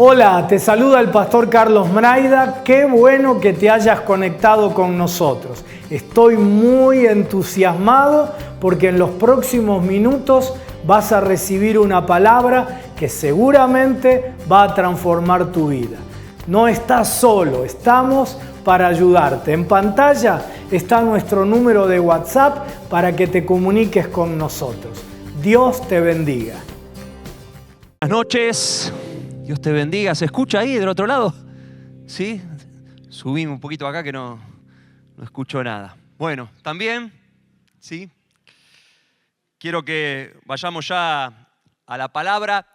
Hola, te saluda el pastor Carlos Mraida. Qué bueno que te hayas conectado con nosotros. Estoy muy entusiasmado porque en los próximos minutos vas a recibir una palabra que seguramente va a transformar tu vida. No estás solo, estamos para ayudarte. En pantalla está nuestro número de WhatsApp para que te comuniques con nosotros. Dios te bendiga. Buenas noches. Dios te bendiga. ¿Se escucha ahí del otro lado? ¿Sí? Subimos un poquito acá que no escucho nada. Bueno, también, ¿sí? Quiero que vayamos ya a la palabra.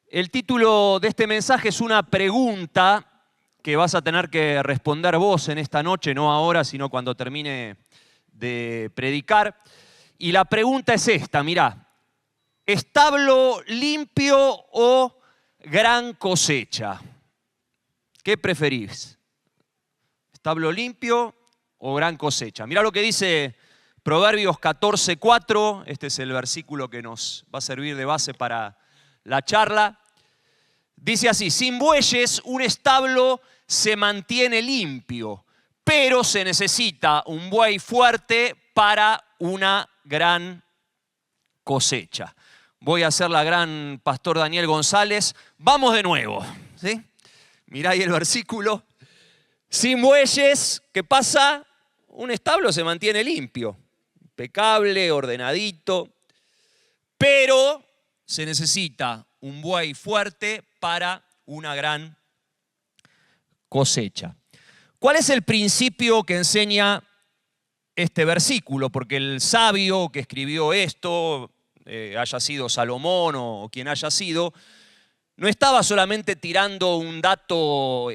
El título de este mensaje es una pregunta que vas a tener que responder vos en esta noche, no ahora, sino cuando termine de predicar. Y la pregunta es esta, mirá. ¿Establo limpio o gran cosecha? ¿Qué preferís? ¿Establo limpio o gran cosecha? Mirá lo que dice Proverbios 14:4. Este es el versículo que nos va a servir de base para la charla. Dice así: sin bueyes un establo se mantiene limpio, pero se necesita un buey fuerte para una gran cosecha. Voy a ser la gran pastor Daniel González. Vamos de nuevo, ¿sí? Mirá ahí el versículo. Sin bueyes, ¿qué pasa? Un establo se mantiene limpio, impecable, ordenadito, pero se necesita un buey fuerte para una gran cosecha. ¿Cuál es el principio que enseña este versículo? Porque el sabio que escribió esto, haya sido Salomón o quien haya sido, no estaba solamente tirando un dato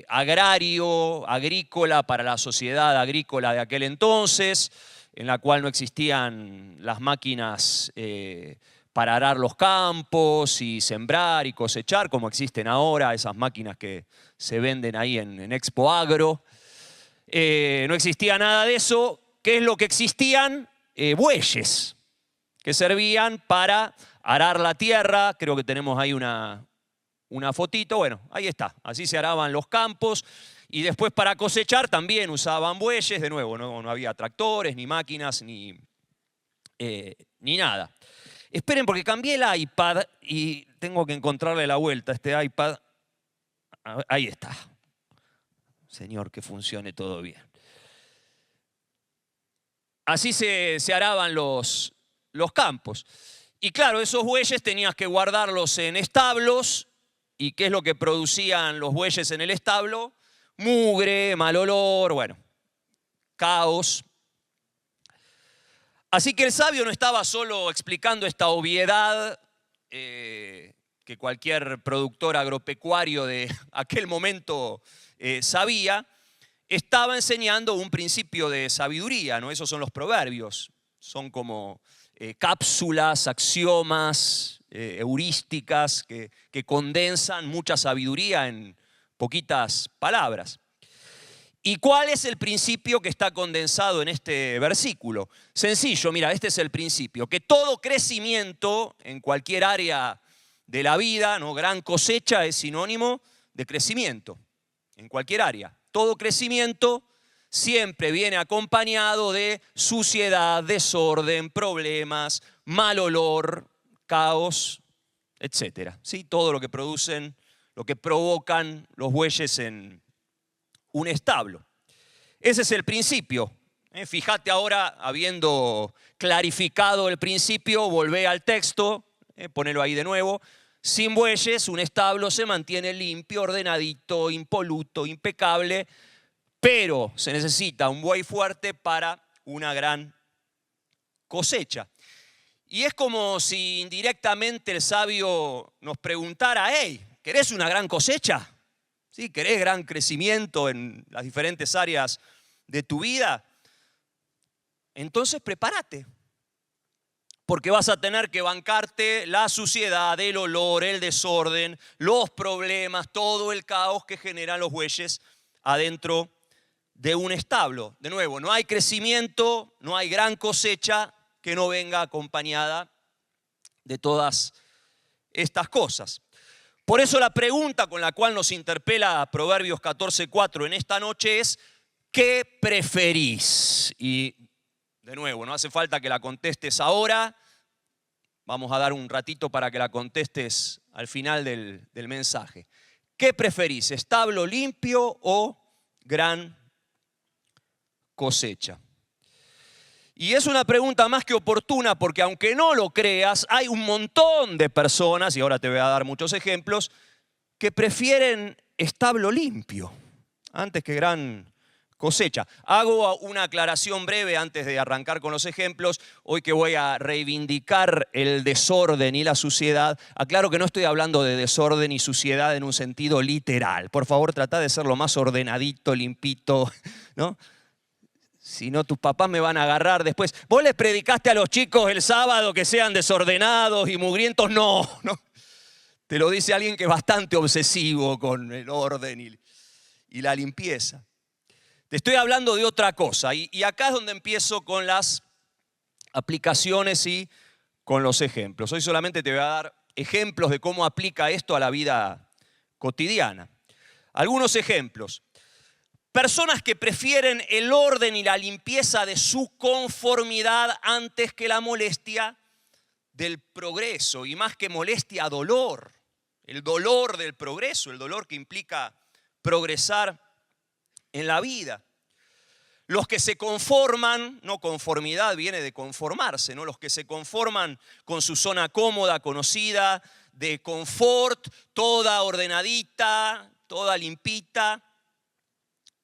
agrícola para la sociedad agrícola de aquel entonces, en la cual no existían las máquinas para arar los campos y sembrar y cosechar, como existen ahora, esas máquinas que se venden ahí en Expo Agro. No existía nada de eso. ¿Qué es lo que existían? Bueyes, que servían para arar la tierra. Creo que tenemos ahí una fotito. Bueno, ahí está. Así se araban los campos. Y después para cosechar también usaban bueyes. De nuevo, no había tractores, ni máquinas, ni nada. Esperen, porque cambié el iPad y tengo que encontrarle la vuelta a este iPad. Ahí está. Señor, que funcione todo bien. Así se araban los campos. Y claro, esos bueyes tenías que guardarlos en establos. ¿Y qué es lo que producían los bueyes en el establo? Mugre, mal olor, bueno, caos. Así que el sabio no estaba solo explicando esta obviedad que cualquier productor agropecuario de aquel momento sabía. Estaba enseñando un principio de sabiduría, ¿no? Esos son los proverbios. Son como cápsulas, axiomas, heurísticas que condensan mucha sabiduría en poquitas palabras. ¿Y cuál es el principio que está condensado en este versículo? Sencillo, mira, este es el principio. Que todo crecimiento en cualquier área de la vida, ¿no? Gran cosecha es sinónimo de crecimiento en cualquier área. Todo crecimiento siempre viene acompañado de suciedad, desorden, problemas, mal olor, caos, etc. ¿Sí? Todo lo que producen, lo que provocan los bueyes en un establo. Ese es el principio. Fíjate ahora, habiendo clarificado el principio, volvé al texto, ponelo ahí de nuevo. Sin bueyes, un establo se mantiene limpio, ordenadito, impoluto, impecable, pero se necesita un buey fuerte para una gran cosecha. Y es como si indirectamente el sabio nos preguntara: hey, ¿querés una gran cosecha? ¿Sí? ¿Querés gran crecimiento en las diferentes áreas de tu vida? Entonces prepárate. Porque vas a tener que bancarte la suciedad, el olor, el desorden, los problemas, todo el caos que generan los bueyes adentro de un establo. De nuevo, no hay crecimiento, no hay gran cosecha que no venga acompañada de todas estas cosas. Por eso la pregunta con la cual nos interpela Proverbios 14:4 en esta noche es, ¿qué preferís? Y de nuevo, no hace falta que la contestes ahora, vamos a dar un ratito para que la contestes al final del mensaje. ¿Qué preferís? ¿Establo limpio o gran cosecha? Y es una pregunta más que oportuna porque aunque no lo creas, hay un montón de personas, y ahora te voy a dar muchos ejemplos, que prefieren establo limpio antes que gran cosecha. Hago una aclaración breve antes de arrancar con los ejemplos. Hoy que voy a reivindicar el desorden y la suciedad, aclaro que no estoy hablando de desorden y suciedad en un sentido literal. Por favor, trata de ser lo más ordenadito, limpito, ¿no? Si no, tus papás me van a agarrar después. ¿Vos les predicaste a los chicos el sábado que sean desordenados y mugrientos? No, no. Te lo dice alguien que es bastante obsesivo con el orden y la limpieza. Te estoy hablando de otra cosa. Y acá es donde empiezo con las aplicaciones y con los ejemplos. Hoy solamente te voy a dar ejemplos de cómo aplica esto a la vida cotidiana. Algunos ejemplos. Personas que prefieren el orden y la limpieza de su conformidad antes que la molestia del progreso. Y más que molestia, dolor. El dolor del progreso, el dolor que implica progresar en la vida. Los que se conforman, no conformidad viene de conformarse, ¿no? Los que se conforman con su zona cómoda, conocida, de confort, toda ordenadita, toda limpita.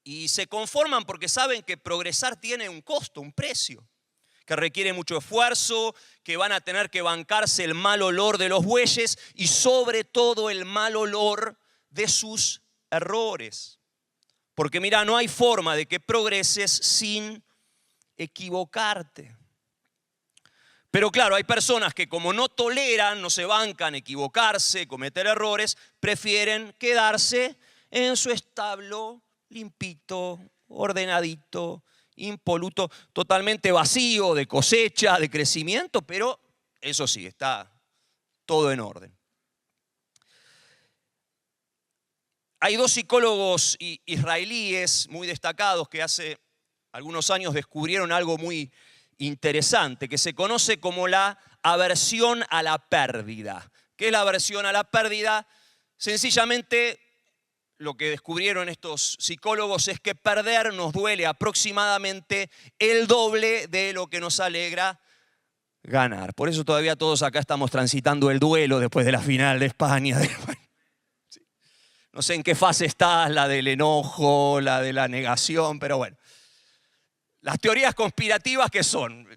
Y se conforman porque saben que progresar tiene un costo, un precio, que requiere mucho esfuerzo, que van a tener que bancarse el mal olor de los bueyes y sobre todo el mal olor de sus errores. Porque mira, no hay forma de que progreses sin equivocarte. Pero claro, hay personas que como no toleran, no se bancan equivocarse, cometer errores, prefieren quedarse en su establo limpito, ordenadito, impoluto, totalmente vacío de cosecha, de crecimiento, pero eso sí, está todo en orden. Hay dos psicólogos israelíes muy destacados que hace algunos años descubrieron algo muy interesante, que se conoce como la aversión a la pérdida. ¿Qué es la aversión a la pérdida? Sencillamente, lo que descubrieron estos psicólogos es que perder nos duele aproximadamente el doble de lo que nos alegra ganar. Por eso todavía todos acá estamos transitando el duelo después de la final de España. No sé en qué fase estás, la del enojo, la de la negación, pero bueno. Las teorías conspirativas, ¿qué son?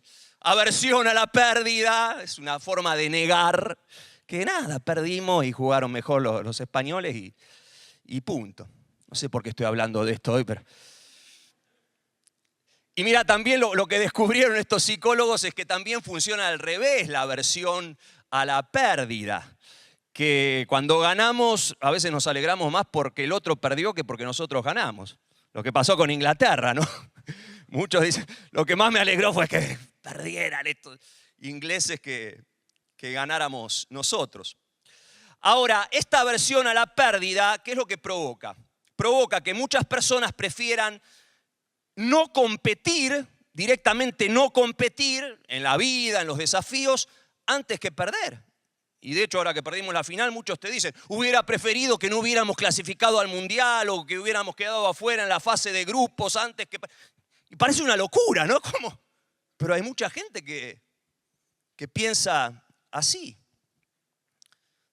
Aversión a la pérdida, es una forma de negar que nada, perdimos y jugaron mejor los españoles y punto. No sé por qué estoy hablando de esto hoy, pero... Y mira, también lo que descubrieron estos psicólogos es que también funciona al revés la aversión a la pérdida. Que cuando ganamos, a veces nos alegramos más porque el otro perdió que porque nosotros ganamos. Lo que pasó con Inglaterra, ¿no? Muchos dicen, lo que más me alegró fue que perdieran estos ingleses que ganáramos nosotros. Ahora, esta aversión a la pérdida, ¿qué es lo que provoca? Provoca que muchas personas prefieran no competir, directamente no competir en la vida, en los desafíos, antes que perder. Y de hecho, ahora que perdimos la final, muchos te dicen, hubiera preferido que no hubiéramos clasificado al Mundial o que hubiéramos quedado afuera en la fase de grupos antes que... Y parece una locura, ¿no? ¿Cómo? Pero hay mucha gente que piensa así.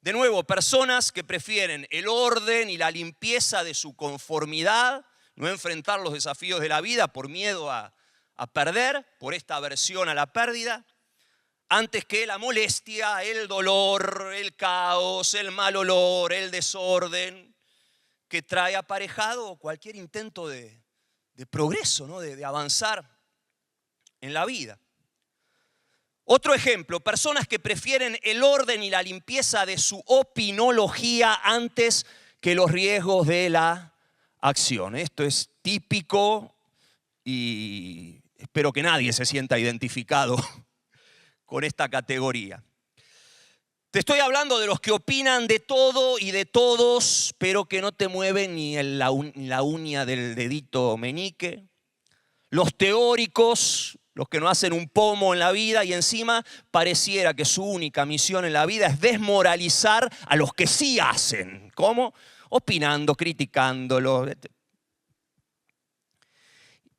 De nuevo, personas que prefieren el orden y la limpieza de su conformidad, no enfrentar los desafíos de la vida por miedo a perder, por esta aversión a la pérdida, antes que la molestia, el dolor, el caos, el mal olor, el desorden que trae aparejado cualquier intento de progreso, ¿no? de avanzar en la vida. Otro ejemplo, personas que prefieren el orden y la limpieza de su opinología antes que los riesgos de la acción. Esto es típico y espero que nadie se sienta identificado con esta categoría. Te estoy hablando de los que opinan de todo y de todos, pero que no te mueven ni la uña del dedito meñique. Los teóricos, los que no hacen un pomo en la vida y encima pareciera que su única misión en la vida es desmoralizar a los que sí hacen. ¿Cómo? Opinando, criticándolo.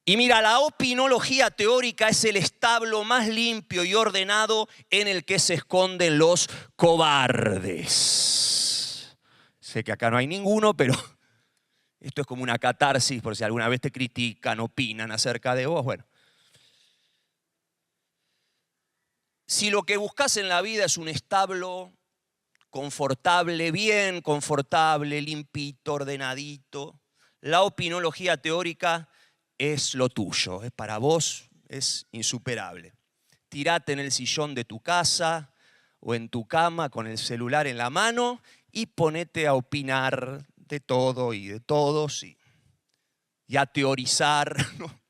Y mira, la opinología teórica es el establo más limpio y ordenado en el que se esconden los cobardes. Sé que acá no hay ninguno, pero esto es como una catarsis por si alguna vez te critican, opinan acerca de vos. Bueno, si lo que buscas en la vida es un establo confortable, bien confortable, limpito, ordenadito, la opinología teórica es lo tuyo, es para vos, es insuperable. Tirate en el sillón de tu casa o en tu cama con el celular en la mano y ponete a opinar de todo y de todos y a teorizar, ¿no?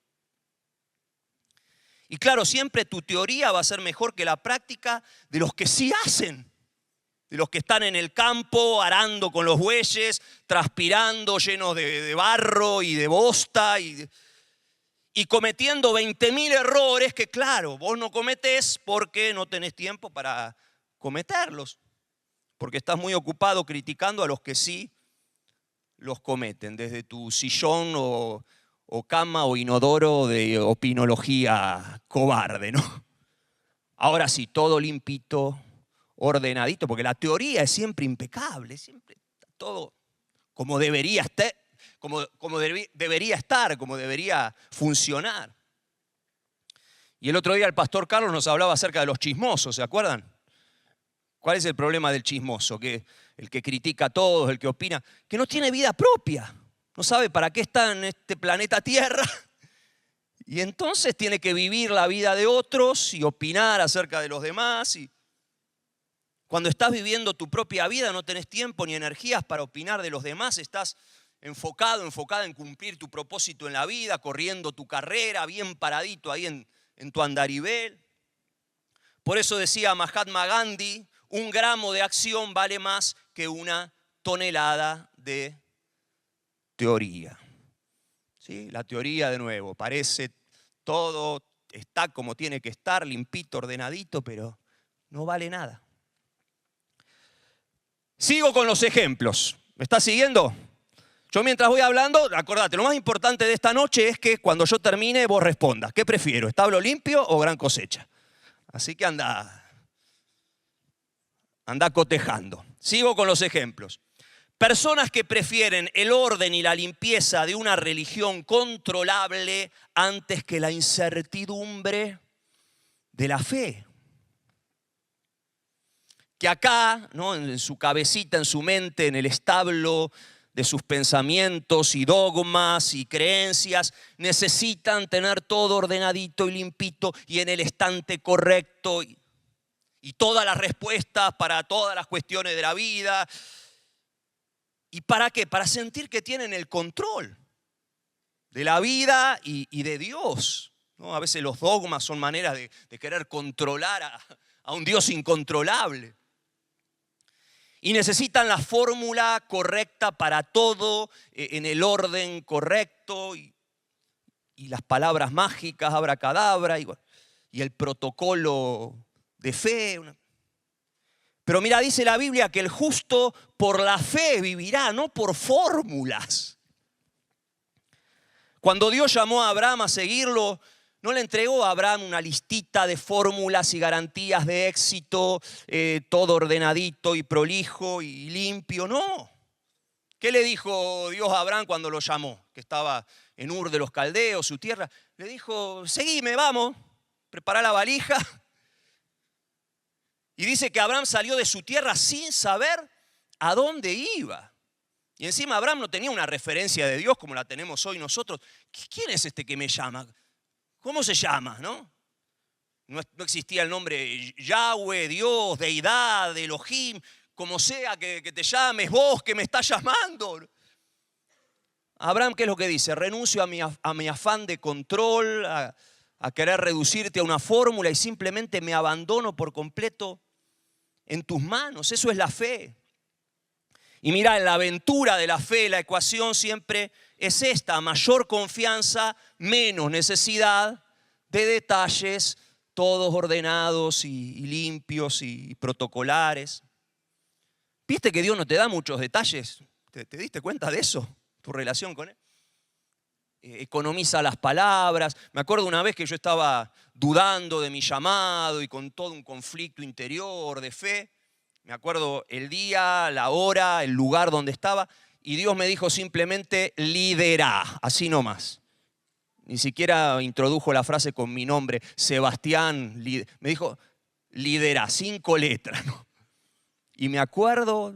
Y claro, siempre tu teoría va a ser mejor que la práctica de los que sí hacen. De los que están en el campo arando con los bueyes, transpirando, llenos de barro y de bosta y cometiendo 20.000 errores que, claro, vos no cometés porque no tenés tiempo para cometerlos. Porque estás muy ocupado criticando a los que sí los cometen, desde tu sillón o cama o inodoro de opinología cobarde, ¿no? Ahora sí, todo limpito, ordenadito, porque la teoría es siempre impecable, siempre todo como debería estar, como debería funcionar. Y el otro día el pastor Carlos nos hablaba acerca de los chismosos, ¿se acuerdan? ¿Cuál es el problema del chismoso? Que el que critica a todos, el que opina, que no tiene vida propia, no sabe para qué está en este planeta Tierra. Y entonces tiene que vivir la vida de otros y opinar acerca de los demás. Y cuando estás viviendo tu propia vida no tenés tiempo ni energías para opinar de los demás. Estás enfocada en cumplir tu propósito en la vida, corriendo tu carrera, bien paradito ahí en tu andarivel. Por eso decía Mahatma Gandhi, 1 gramo de acción vale más que 1 tonelada de teoría. ¿Sí? La teoría, de nuevo, parece todo, está como tiene que estar, limpito, ordenadito, pero no vale nada. Sigo con los ejemplos. ¿Me estás siguiendo? Yo mientras voy hablando, acordate, lo más importante de esta noche es que cuando yo termine vos respondas. ¿Qué prefiero, establo limpio o gran cosecha? Así que anda cotejando. Sigo con los ejemplos. Personas que prefieren el orden y la limpieza de una religión controlable antes que la incertidumbre de la fe. Que acá, ¿no?, en su cabecita, en su mente, en el establo de sus pensamientos y dogmas y creencias, necesitan tener todo ordenadito y limpito y en el estante correcto y todas las respuestas para todas las cuestiones de la vida. ¿Y para qué? Para sentir que tienen el control de la vida y de Dios, ¿no? A veces los dogmas son maneras de querer controlar a un Dios incontrolable. Y necesitan la fórmula correcta para todo, en el orden correcto, y las palabras mágicas, abracadabra, y el protocolo de fe. Pero mira, dice la Biblia que el justo por la fe vivirá, no por fórmulas. Cuando Dios llamó a Abraham a seguirlo, no le entregó a Abraham una listita de fórmulas y garantías de éxito, todo ordenadito y prolijo y limpio, no. ¿Qué le dijo Dios a Abraham cuando lo llamó? Que estaba en Ur de los Caldeos, su tierra. Le dijo, seguime, vamos, prepara la valija. Y dice que Abraham salió de su tierra sin saber a dónde iba. Y encima Abraham no tenía una referencia de Dios como la tenemos hoy nosotros. ¿Quién es este que me llama? ¿Cómo se llama? ¿No? No existía el nombre Yahweh, Dios, Deidad, Elohim, como sea que te llames, vos que me estás llamando. Abraham, ¿qué es lo que dice? Renuncio a mi afán de control, a querer reducirte a una fórmula y simplemente me abandono por completo en tus manos. Eso es la fe. Y mira, en la aventura de la fe, la ecuación siempre es esta: mayor confianza, menos necesidad de detalles todos ordenados y limpios y protocolares. ¿Viste que Dios no te da muchos detalles? ¿Te diste cuenta de eso? Tu relación con Él. Economiza las palabras. Me acuerdo una vez que yo estaba dudando de mi llamado y con todo un conflicto interior de fe. Me acuerdo el día, la hora, el lugar donde estaba, y Dios me dijo simplemente: liderá, así nomás. Ni siquiera introdujo la frase con mi nombre, Sebastián. Me dijo: liderá, 5 letras, ¿no? Y me acuerdo,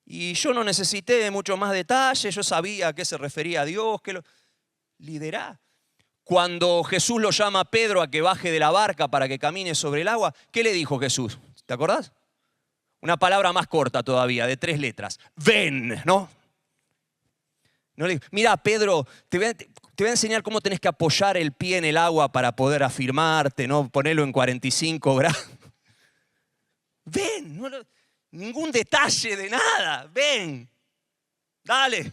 y yo no necesité mucho más detalle, yo sabía a qué se refería a Dios, liderá. Cuando Jesús lo llama a Pedro a que baje de la barca para que camine sobre el agua, ¿qué le dijo Jesús? ¿Te acordás? Una palabra más corta todavía, de 3 letras. Ven, ¿no? No le digo: mira, Pedro, te voy a enseñar cómo tenés que apoyar el pie en el agua para poder afirmarte, ¿no? Ponerlo en 45 grados. Ven, ningún detalle de nada. Ven, dale.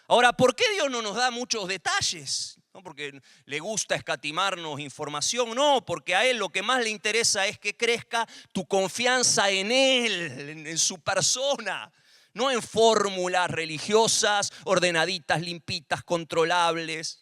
Ahora, ¿por qué Dios no nos da muchos detalles? No porque le gusta escatimarnos información, no, porque a Él lo que más le interesa es que crezca tu confianza en Él, en su persona, no en fórmulas religiosas, ordenaditas, limpitas, controlables.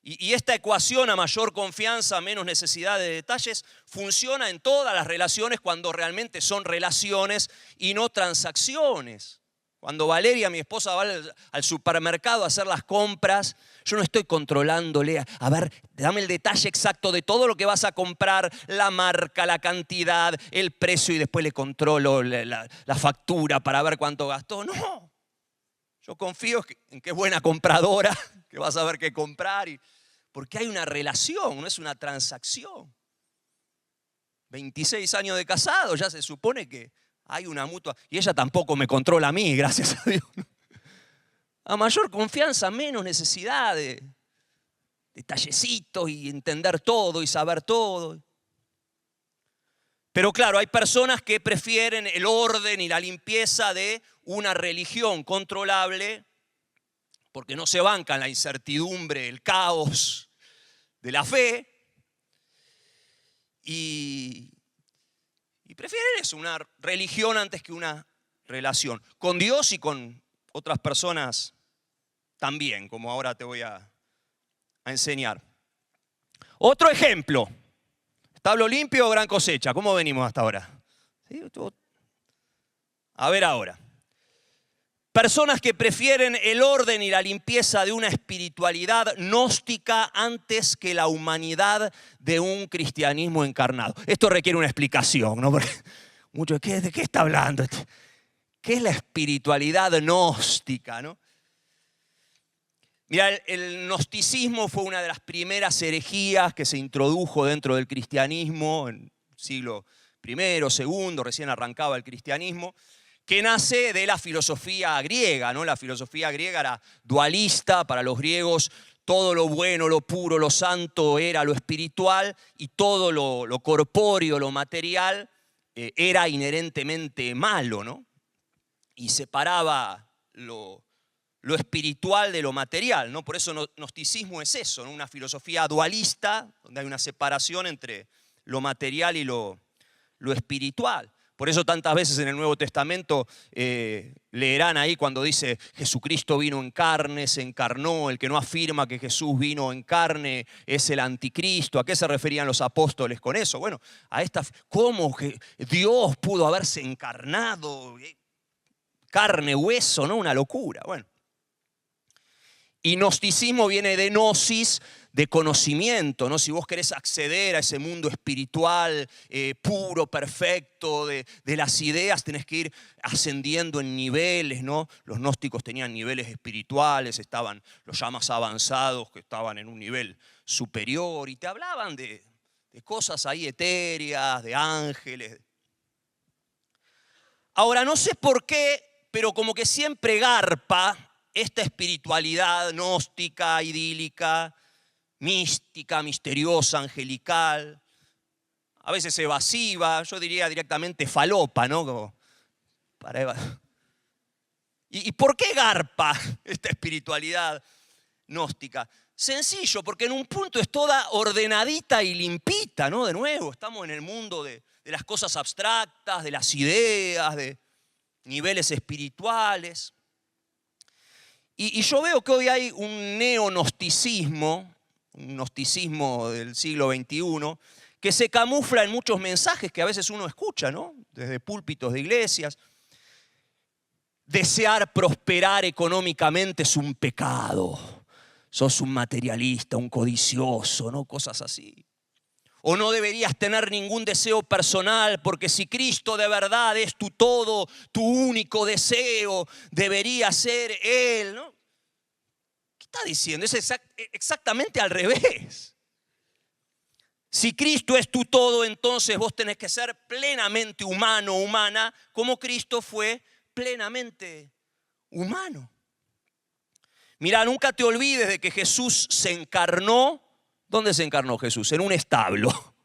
Y esta ecuación, a mayor confianza, menos necesidad de detalles, funciona en todas las relaciones cuando realmente son relaciones y no transacciones. Cuando Valeria, mi esposa, va al supermercado a hacer las compras, yo no estoy controlándole. A ver, dame el detalle exacto de todo lo que vas a comprar, la marca, la cantidad, el precio, y después le controlo la factura para ver cuánto gastó. No, yo confío en que es buena compradora, que va a saber qué comprar, porque hay una relación, no es una transacción. 26 años de casado, ya se supone que hay una mutua. Y ella tampoco me controla a mí, gracias a Dios. A mayor confianza, menos necesidad de detallecitos y entender todo y saber todo. Pero claro, hay personas que prefieren el orden y la limpieza de una religión controlable porque no se bancan la incertidumbre, el caos de la fe. Y prefieren eso, una religión antes que una relación. Con Dios y con otras personas también, como ahora te voy a enseñar. Otro ejemplo. ¿Establo limpio o gran cosecha? ¿Cómo venimos hasta ahora? ¿Sí? A ver ahora. Personas que prefieren el orden y la limpieza de una espiritualidad gnóstica antes que la humanidad de un cristianismo encarnado. Esto requiere una explicación, ¿no? Porque muchos, ¿de qué está hablando? ¿Qué es la espiritualidad gnóstica, no? Mira, el gnosticismo fue una de las primeras herejías que se introdujo dentro del cristianismo en el siglo I, II, recién arrancaba el cristianismo, que nace de la filosofía griega, ¿no? La filosofía griega era dualista. Para los griegos todo lo bueno, lo puro, lo santo era lo espiritual, y todo lo corpóreo, lo material era inherentemente malo, ¿no? Y separaba lo espiritual de lo material, ¿no? Por eso gnosticismo es eso, ¿no? Una filosofía dualista, donde hay una separación entre lo material y lo espiritual. Por eso tantas veces en el Nuevo Testamento leerán ahí cuando dice Jesucristo vino en carne, se encarnó. El que no afirma que Jesús vino en carne es el anticristo. ¿A qué se referían los apóstoles con eso? Bueno, ¿cómo Dios pudo haberse encarnado? Carne, hueso, ¿no? Una locura. Bueno. Y gnosticismo viene de gnosis, de conocimiento, ¿no? Si vos querés acceder a ese mundo espiritual, puro, perfecto, de las ideas, tenés que ir ascendiendo en niveles, ¿no? Los gnósticos tenían niveles espirituales, estaban los ya más avanzados que estaban en un nivel superior y te hablaban de cosas ahí etéreas, de ángeles. Ahora, no sé por qué, pero como que siempre garpa esta espiritualidad gnóstica, idílica, mística, misteriosa, angelical, a veces evasiva, yo diría directamente falopa, ¿no? Como ¿Y por qué garpa esta espiritualidad gnóstica? Sencillo, porque en un punto es toda ordenadita y limpita, ¿no? De nuevo, estamos en el mundo de las cosas abstractas, de las ideas, de niveles espirituales. Y yo veo que hoy hay un neognosticismo, un gnosticismo del siglo XXI, que se camufla en muchos mensajes que a veces uno escucha, ¿no? Desde púlpitos de iglesias. Desear prosperar económicamente es un pecado. Sos un materialista, un codicioso, ¿no? Cosas así. O no deberías tener ningún deseo personal, porque si Cristo de verdad es tu todo, tu único deseo, debería ser Él, ¿no? ¿Qué está diciendo? Es exactamente al revés. Si Cristo es tu todo, entonces vos tenés que ser plenamente humano, humana, como Cristo fue plenamente humano. Mira, nunca te olvides de que Jesús se encarnó. ¿Dónde se encarnó Jesús? En un establo.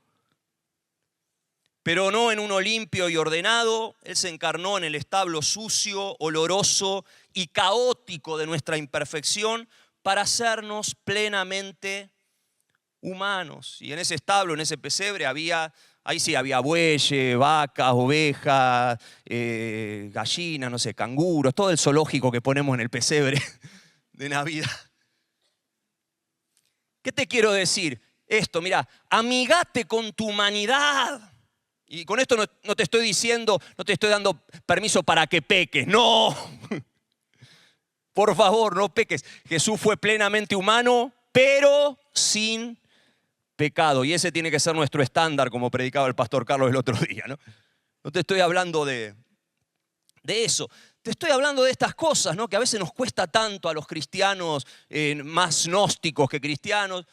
Pero no en uno limpio y ordenado. Él se encarnó en el establo sucio, oloroso y caótico de nuestra imperfección para hacernos plenamente humanos. Y en ese establo, en ese pesebre, ahí sí había bueyes, vacas, ovejas, gallinas, no sé, canguros, todo el zoológico que ponemos en el pesebre de Navidad. ¿Qué te quiero decir? Esto, mira, amigate con tu humanidad. Y con esto no te estoy diciendo, no te estoy dando permiso para que peques. No, por favor, no peques. Jesús fue plenamente humano, pero sin pecado. Y ese tiene que ser nuestro estándar, como predicaba el pastor Carlos el otro día, ¿no? No te estoy hablando de eso. Te estoy hablando de estas cosas, ¿no? Que a veces nos cuesta tanto a los cristianos, más gnósticos que cristianos.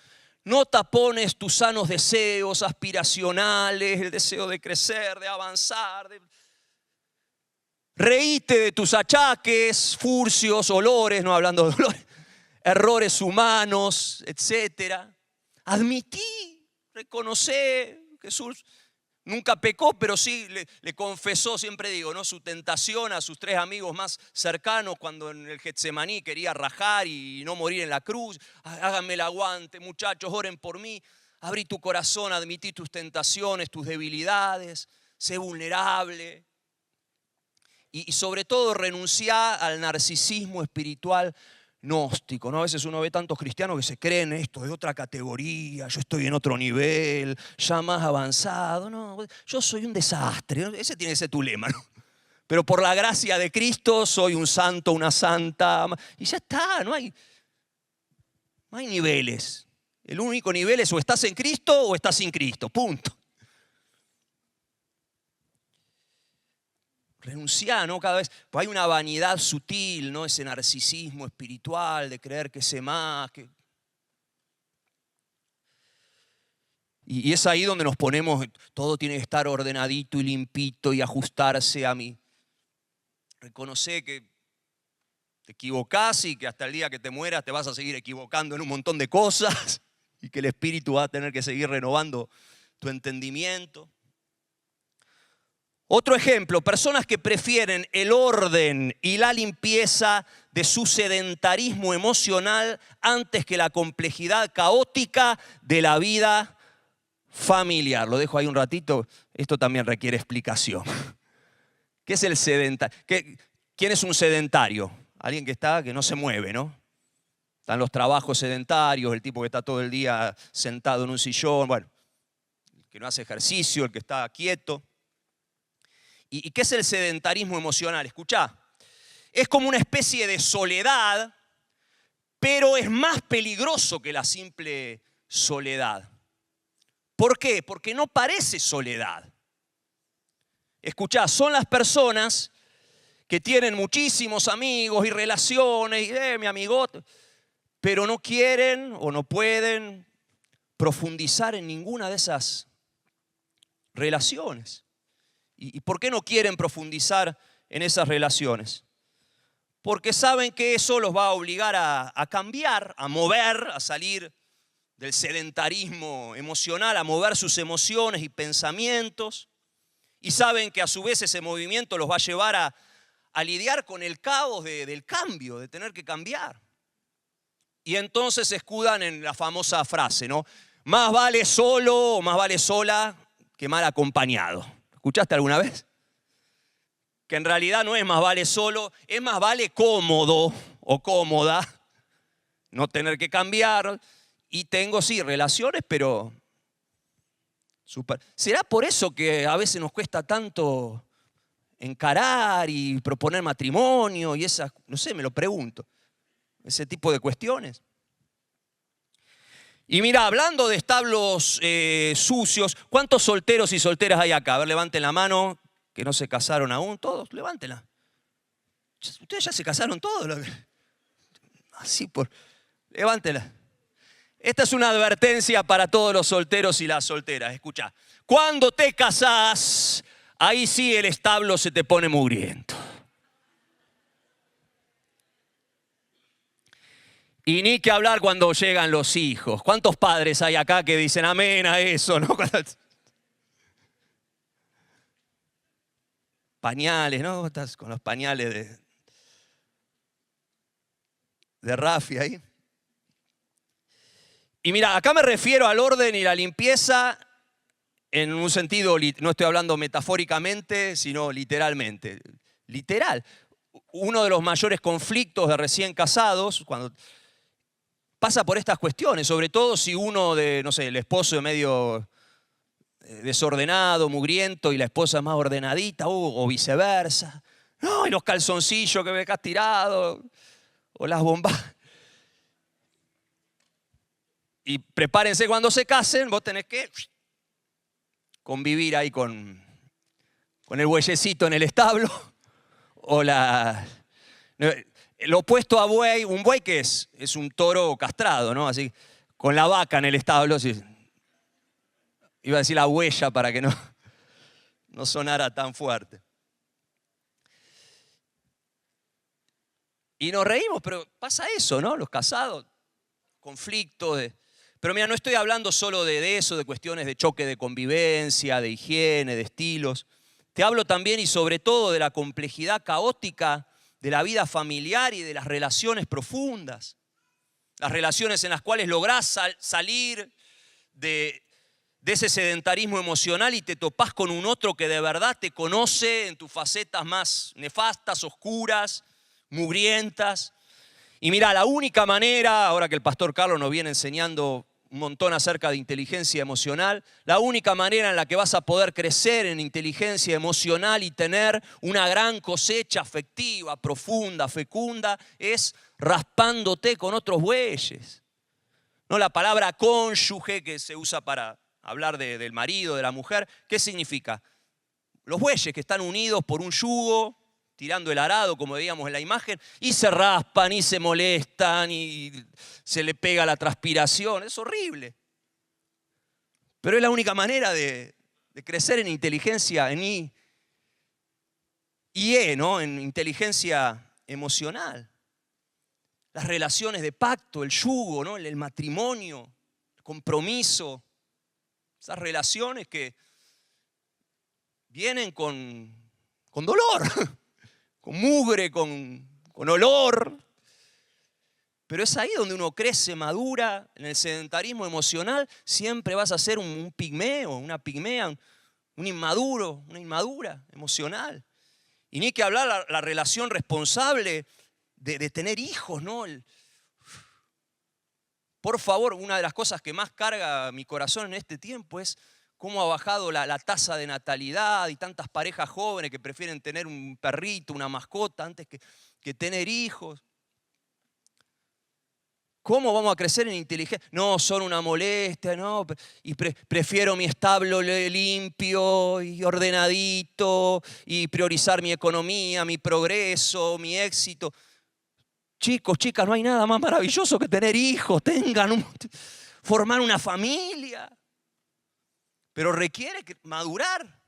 No tapones tus sanos deseos aspiracionales, el deseo de crecer, de avanzar. Reíte de tus achaques, furcios, olores, no hablando de dolores, errores humanos, etc. Admití, reconocí, Jesús nunca pecó, pero sí le confesó, siempre digo, ¿no? Su tentación a sus 3 amigos más cercanos cuando en el Getsemaní quería rajar y no morir en la cruz. Háganme el aguante, muchachos, oren por mí. Abrí tu corazón, admití tus tentaciones, tus debilidades, sé vulnerable. Y sobre todo renunciá al narcisismo espiritual gnóstico, ¿no? A veces uno ve tantos cristianos que se creen esto de otra categoría, yo estoy en otro nivel, ya más avanzado, no, yo soy un desastre, ¿no? Ese tiene que ser tu lema, ¿no? Pero por la gracia de Cristo soy un santo, una santa, y ya está, no hay niveles. El único nivel es o estás en Cristo o estás sin Cristo, punto. Renunciar, ¿no? Cada vez, pues hay una vanidad sutil, ¿no? Ese narcisismo espiritual de creer que sé más. Y es ahí donde nos ponemos, todo tiene que estar ordenadito y limpito y ajustarse a mí. Reconoce que te equivocás y que hasta el día que te mueras te vas a seguir equivocando en un montón de cosas y que el Espíritu va a tener que seguir renovando tu entendimiento. Otro ejemplo, personas que prefieren el orden y la limpieza de su sedentarismo emocional antes que la complejidad caótica de la vida familiar. Lo dejo ahí un ratito, esto también requiere explicación. ¿Qué es el sedentario? ¿Quién es un sedentario? Alguien que no se mueve, ¿no? Están los trabajos sedentarios, el tipo que está todo el día sentado en un sillón, bueno, el que no hace ejercicio, el que está quieto. ¿Y qué es el sedentarismo emocional? Escuchá, es como una especie de soledad, pero es más peligroso que la simple soledad. ¿Por qué? Porque no parece soledad. Escuchá, son las personas que tienen muchísimos amigos y relaciones, y mi amigote, pero no quieren o no pueden profundizar en ninguna de esas relaciones. ¿Y por qué no quieren profundizar en esas relaciones? Porque saben que eso los va a obligar a cambiar, a mover, a salir del sedentarismo emocional a mover sus emociones y pensamientos, y saben que a su vez ese movimiento los va a llevar a lidiar con el caos del cambio, de tener que cambiar. Y entonces se escudan en la famosa frase, ¿no? Más vale solo o más vale sola que mal acompañado. ¿Escuchaste alguna vez? Que en realidad no es más vale solo, es más vale cómodo o cómoda, no tener que cambiar. Y tengo, sí, relaciones, pero ¿será por eso que a veces nos cuesta tanto encarar y proponer matrimonio y esas, no sé, me lo pregunto, ese tipo de cuestiones? Y mira, hablando de establos sucios, ¿cuántos solteros y solteras hay acá? A ver, levanten la mano, que no se casaron aún, todos, levántenla. Ustedes ya se casaron todos. Así levántenla. Esta es una advertencia para todos los solteros y las solteras. Escucha, cuando te casás, ahí sí el establo se te pone mugriento. Y ni que hablar cuando llegan los hijos. ¿Cuántos padres hay acá que dicen amén a eso, no? Pañales, ¿no? Estás con los pañales de Rafi ahí. Y mira, acá me refiero al orden y la limpieza en un sentido, no estoy hablando metafóricamente, sino literalmente. Literal. Uno de los mayores conflictos de recién casados, cuando pasa por estas cuestiones, sobre todo si uno no sé, el esposo es medio desordenado, mugriento, y la esposa es más ordenadita, o viceversa. No, y los calzoncillos que me has tirado, o las bombas. Y prepárense cuando se casen, vos tenés que convivir ahí con el bueyecito en el establo, o lo opuesto a buey, un buey que es un toro castrado, ¿no? Así, con la vaca en el establo, sí. Iba a decir la huella para que no sonara tan fuerte. Y nos reímos, pero pasa eso, ¿no? Los casados, conflictos. Pero mira, no estoy hablando solo de eso, de cuestiones de choque de convivencia, de higiene, de estilos. Te hablo también y sobre todo de la complejidad caótica de la vida familiar y de las relaciones profundas. Las relaciones en las cuales lográs salir de ese sedentarismo emocional y te topás con un otro que de verdad te conoce en tus facetas más nefastas, oscuras, mugrientas. Y mira, la única manera, ahora que el pastor Carlos nos viene enseñando un montón acerca de inteligencia emocional, la única manera en la que vas a poder crecer en inteligencia emocional y tener una gran cosecha afectiva, profunda, fecunda, es raspándote con otros bueyes. No la palabra cónyuge que se usa para hablar del marido, de la mujer, ¿qué significa? Los bueyes que están unidos por un yugo, tirando el arado, como veíamos en la imagen, y se raspan y se molestan y se le pega la transpiración. Es horrible. Pero es la única manera de crecer en inteligencia, en IE, ¿no? En inteligencia emocional. Las relaciones de pacto, el yugo, ¿no? El matrimonio, el compromiso. Esas relaciones que vienen con dolor. Con mugre, con olor. Pero es ahí donde uno crece, madura. En el sedentarismo emocional siempre vas a ser un pigmeo, una pigmea, un inmaduro, una inmadura emocional. Y ni que hablar la relación responsable de tener hijos, ¿no? Por favor, una de las cosas que más carga mi corazón en este tiempo es cómo ha bajado la tasa de natalidad y tantas parejas jóvenes que prefieren tener un perrito, una mascota, antes que tener hijos. ¿Cómo vamos a crecer en inteligencia? No, son una molestia, no, y prefiero mi establo limpio y ordenadito y priorizar mi economía, mi progreso, mi éxito. Chicos, chicas, no hay nada más maravilloso que tener hijos, formar una familia. Pero requiere madurar,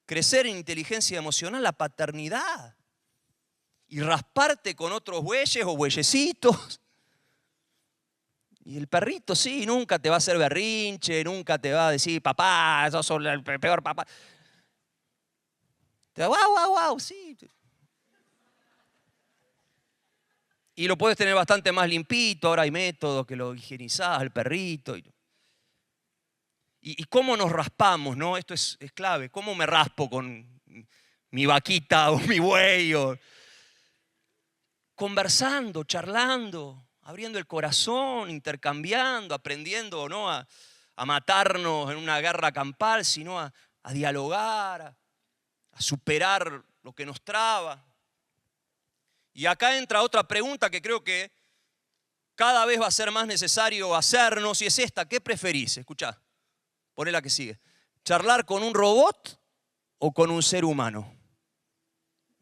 crecer en inteligencia emocional, la paternidad. Y rasparte con otros bueyes o bueyecitos. Y el perrito sí, nunca te va a hacer berrinche, nunca te va a decir, papá, sos el peor papá. Te va, guau, guau, guau, sí. Y lo puedes tener bastante más limpito, ahora hay métodos que lo higienizás al perrito. Y cómo nos raspamos, ¿no? Esto es clave. ¿Cómo me raspo con mi vaquita o mi buey? Conversando, charlando, abriendo el corazón, intercambiando, aprendiendo, ¿no? a matarnos en una guerra campal, sino a dialogar, a superar lo que nos traba. Y acá entra otra pregunta que creo que cada vez va a ser más necesario hacernos, y es esta: ¿qué preferís? Escuchá, poné la que sigue. ¿Charlar con un robot o con un ser humano?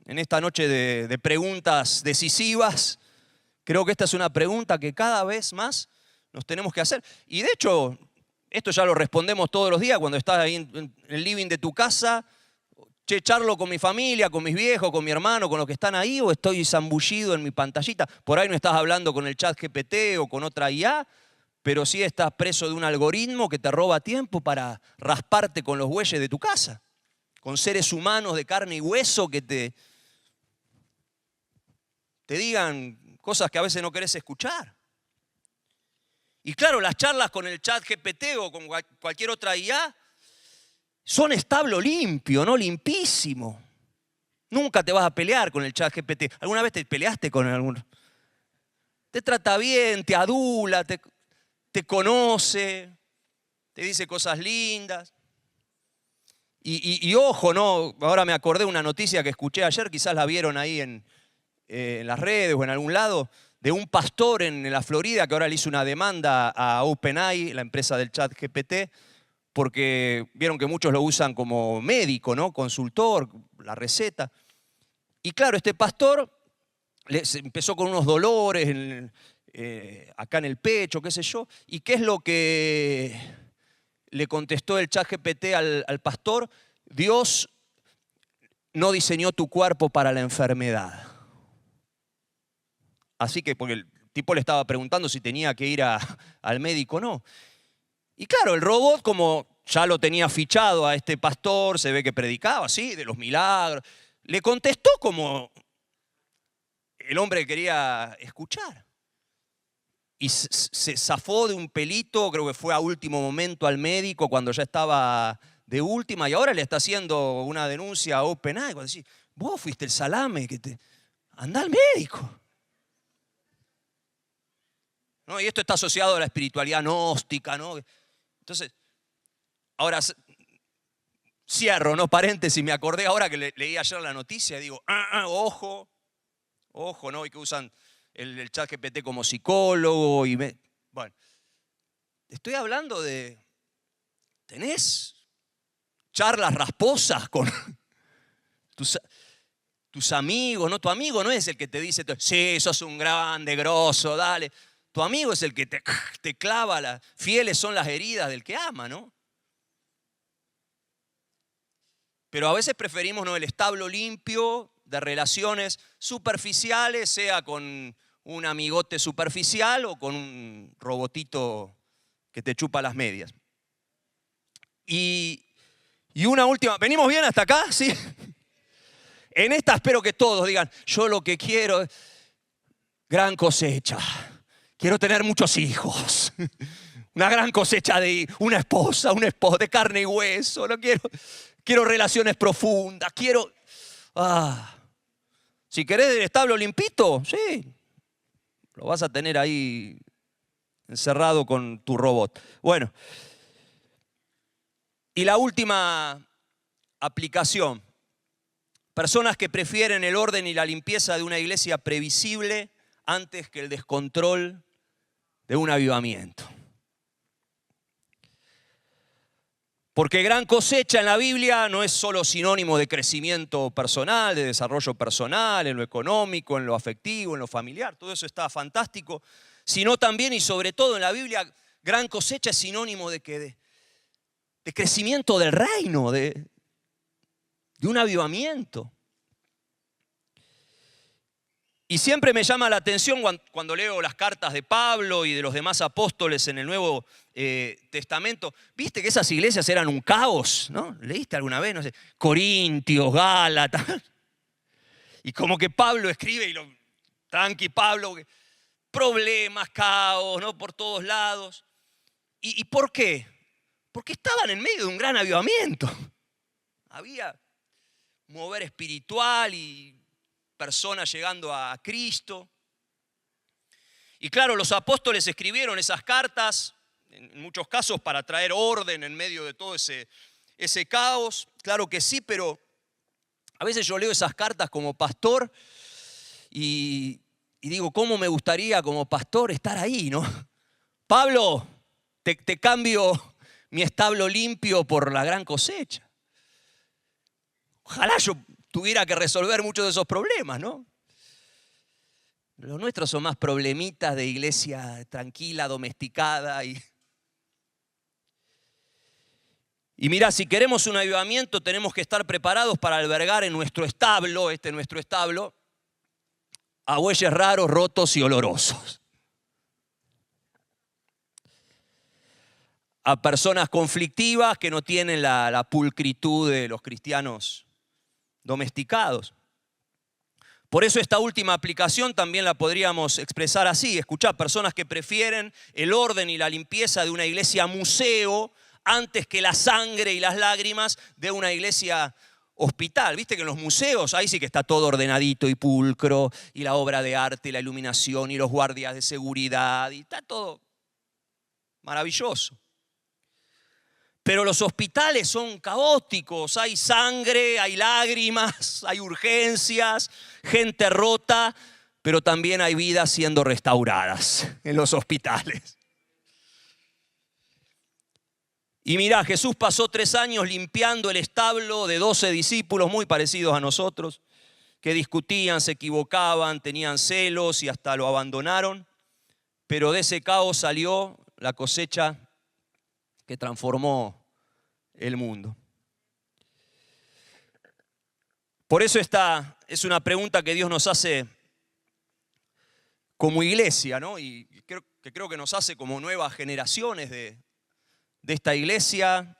En esta noche de preguntas decisivas, creo que esta es una pregunta que cada vez más nos tenemos que hacer. Y de hecho, esto ya lo respondemos todos los días cuando estás ahí en el living de tu casa. Che, ¿charlo con mi familia, con mis viejos, con mi hermano, con los que están ahí, o estoy zambullido en mi pantallita? Por ahí no estás hablando con el ChatGPT o con otra IA, pero sí estás preso de un algoritmo que te roba tiempo para rasparte con los bueyes de tu casa, con seres humanos de carne y hueso que te digan cosas que a veces no querés escuchar. Y claro, las charlas con el ChatGPT o con cualquier otra IA son establo limpio, ¿no? Limpísimo. Nunca te vas a pelear con el ChatGPT. ¿Alguna vez te peleaste con alguno? Te trata bien, te adula, te conoce, te dice cosas lindas. Y ojo, ¿no? Ahora me acordé de una noticia que escuché ayer, quizás la vieron ahí en las redes o en algún lado, de un pastor en la Florida que ahora le hizo una demanda a OpenAI, la empresa del ChatGPT, porque vieron que muchos lo usan como médico, ¿no? Consultor, la receta. Y claro, este pastor empezó con unos dolores acá en el pecho, qué sé yo. ¿Y qué es lo que le contestó el ChatGPT al pastor? Dios no diseñó tu cuerpo para la enfermedad. Así que, porque el tipo le estaba preguntando si tenía que ir al médico o no. Y claro, el robot, como ya lo tenía fichado a este pastor, se ve que predicaba, sí, de los milagros, le contestó como el hombre quería escuchar. Y se zafó de un pelito, creo que fue a último momento al médico cuando ya estaba de última, y ahora le está haciendo una denuncia a OpenAI. Cuando decís, vos fuiste el salame, andá al médico. ¿No? Y esto está asociado a la espiritualidad gnóstica, ¿no? Entonces, ahora cierro, ¿no? Paréntesis, me acordé ahora que leí ayer la noticia y digo, ojo, ¿no? Y que usan el ChatGPT como psicólogo. Bueno, estoy hablando de, ¿tenés charlas rasposas con tus amigos? ¿No? Tu amigo no es el que te dice, sí, sos un grande, grosso, dale. Tu amigo es el que te clava, fieles son las heridas del que ama, ¿no? Pero a veces preferimos, ¿no?, el establo limpio de relaciones superficiales, sea con un amigote superficial o con un robotito que te chupa las medias. Y una última, ¿venimos bien hasta acá? ¿Sí? En esta espero que todos digan, yo lo que quiero es gran cosecha. Quiero tener muchos hijos, una gran cosecha de una esposa, un esposo de carne y hueso. No quiero relaciones profundas, Si querés el establo limpito, sí, lo vas a tener ahí encerrado con tu robot. Bueno, y la última aplicación. Personas que prefieren el orden y la limpieza de una iglesia previsible antes que el descontrol de un avivamiento. Porque gran cosecha en la Biblia no es solo sinónimo de crecimiento personal, de desarrollo personal, en lo económico, en lo afectivo, en lo familiar, todo eso está fantástico, sino también y sobre todo en la Biblia, gran cosecha es sinónimo de crecimiento del reino, de un avivamiento. Y siempre me llama la atención cuando leo las cartas de Pablo y de los demás apóstoles en el Nuevo Testamento. ¿Viste que esas iglesias eran un caos? ¿No? ¿Leíste alguna vez? No sé, Corintios, Gálatas. Y como que Pablo escribe tranqui Pablo, problemas, caos, ¿no? Por todos lados. ¿Y por qué? Porque estaban en medio de un gran avivamiento. Había mover espiritual y personas llegando a Cristo. Y claro, los apóstoles escribieron esas cartas, en muchos casos para traer orden en medio de todo ese caos. Claro que sí, pero a veces yo leo esas cartas como pastor y digo, ¿cómo me gustaría como pastor estar ahí, no? Pablo, te cambio mi establo limpio por la gran cosecha. Ojalá yo tuviera que resolver muchos de esos problemas, ¿no? Los nuestros son más problemitas de iglesia tranquila, domesticada. Y mirá, si queremos un avivamiento tenemos que estar preparados para albergar en nuestro establo, nuestro establo, a bueyes raros, rotos y olorosos. A personas conflictivas que no tienen la pulcritud de los cristianos domesticados. Por eso esta última aplicación también la podríamos expresar así. Escuchá, personas que prefieren el orden y la limpieza de una iglesia museo antes que la sangre y las lágrimas de una iglesia hospital. Viste que en los museos ahí sí que está todo ordenadito y pulcro, y la obra de arte, y la iluminación, y los guardias de seguridad, y está todo maravilloso. Pero los hospitales son caóticos, hay sangre, hay lágrimas, hay urgencias, gente rota, pero también hay vidas siendo restauradas en los hospitales. Y mirá, Jesús pasó 3 años limpiando el establo de 12 discípulos muy parecidos a nosotros, que discutían, se equivocaban, tenían celos y hasta lo abandonaron. Pero de ese caos salió la cosecha que transformó el mundo. Por eso esta es una pregunta que Dios nos hace como iglesia, ¿no? Y creo que nos hace como nuevas generaciones de esta iglesia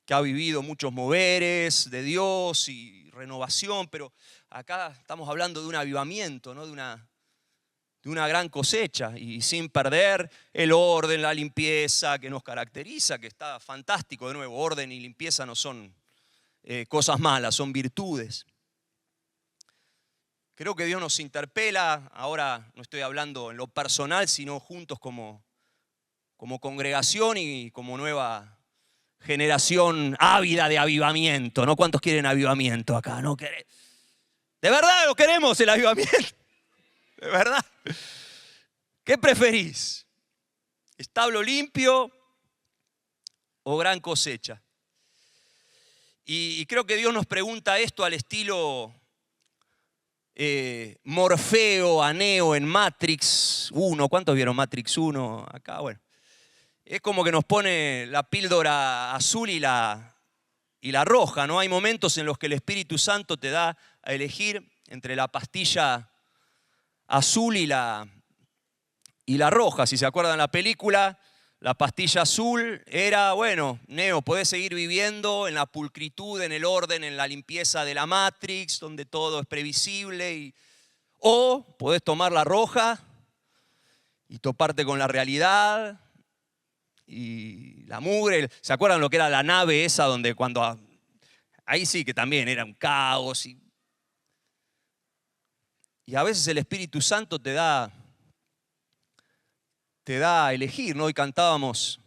que ha vivido muchos moveres de Dios y renovación, pero acá estamos hablando de un avivamiento, ¿no? De una gran cosecha, y sin perder el orden, la limpieza que nos caracteriza, que está fantástico. De nuevo, orden y limpieza no son cosas malas, son virtudes. Creo que Dios nos interpela, ahora no estoy hablando en lo personal, sino juntos como congregación y como nueva generación ávida de avivamiento, ¿no? ¿Cuántos quieren avivamiento acá? ¿No? ¿De verdad lo queremos, el avivamiento? ¿De verdad? ¿Qué preferís? ¿Establo limpio o gran cosecha? Y creo que Dios nos pregunta esto al estilo Morfeo, a Neo en Matrix 1. ¿Cuántos vieron Matrix 1 acá? Bueno, es como que nos pone la píldora azul y la roja, ¿no? Hay momentos en los que el Espíritu Santo te da a elegir entre la pastilla azul y la roja. Si se acuerdan la película, la pastilla azul era, bueno, Neo, podés seguir viviendo en la pulcritud, en el orden, en la limpieza de la Matrix, donde todo es previsible, o podés tomar la roja y toparte con la realidad y la mugre. ¿Se acuerdan lo que era la nave esa donde ahí sí que también era un caos? Y a veces el Espíritu Santo te da a elegir, ¿no? Hoy cantábamos,